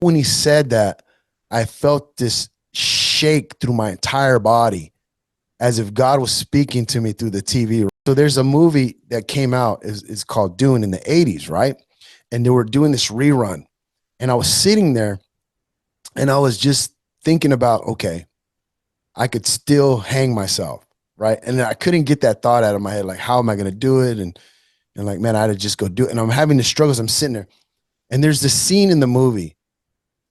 When he said that, I felt this shake through my entire body as if God was speaking to me through the TV. So there's a movie that came out, is called Dune in the 80s, right? And they were doing this rerun. And I was sitting there and I was just thinking about, okay, I could still hang myself, right? And I couldn't get that thought out of my head, like, how am I going to do it? And like, man, I had to just go do it. And I'm having the struggles. I'm sitting there. And there's this scene in the movie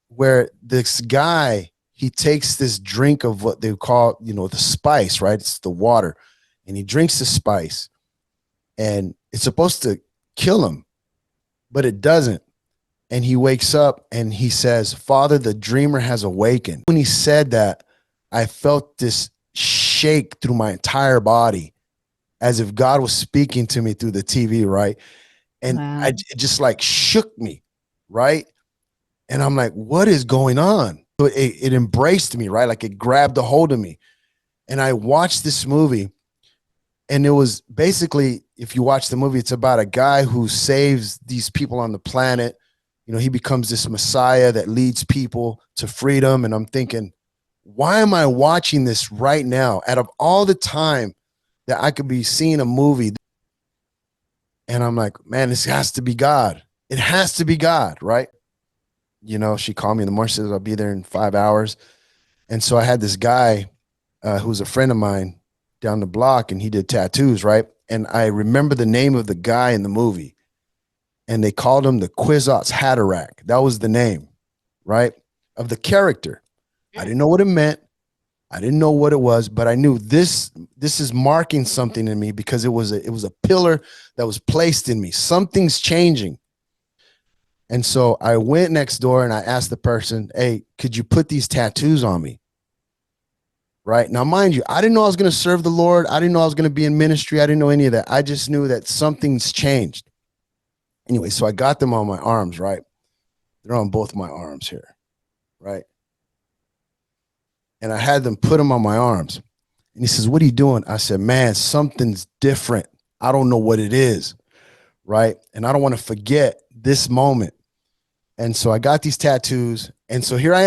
where this guy, he takes this drink of what they call, the spice, right? It's the water. And he drinks the spice and it's supposed to kill him, but it doesn't. And he wakes up and he says, Father, the dreamer has awakened. When he said that, I felt this shake through my entire body as if God was speaking to me through the TV, right? And Wow. it just like shook me, right? And I'm like, what is going on? So it embraced me, right? Like it grabbed a hold of me. And I watched this movie. And it was basically, if you watch the movie, it's about a guy who saves these people on the planet. He becomes this messiah that leads people to freedom. And I'm thinking, why am I watching this right now? Out of all the time that I could be seeing a movie. And I'm like, man, this has to be God. It has to be God, right? She called me in the morning, says, I'll be there in 5 hours. And so I had this guy who's a friend of mine down the block, and he did tattoos, right? And I remember the name of the guy in the movie, and they called him the Kwisatz Haderach. That was the name, right, of the character. I didn't know what it meant. I didn't know what it was, but I knew this is marking something in me because it was a pillar that was placed in me. Something's changing. And so I went next door and I asked the person, hey, could you put these tattoos on me? Right now, mind you, I didn't know I was going to serve the Lord. I didn't know I was going to be in ministry. I didn't know any of that. I just knew that something's changed. Anyway, so I got them on my arms, right? They're on both my arms here, right? And I had them put them on my arms. And he says, what are you doing? I said, man, something's different. I don't know what it is, right? And I don't want to forget this moment. And so I got these tattoos. And so here I am.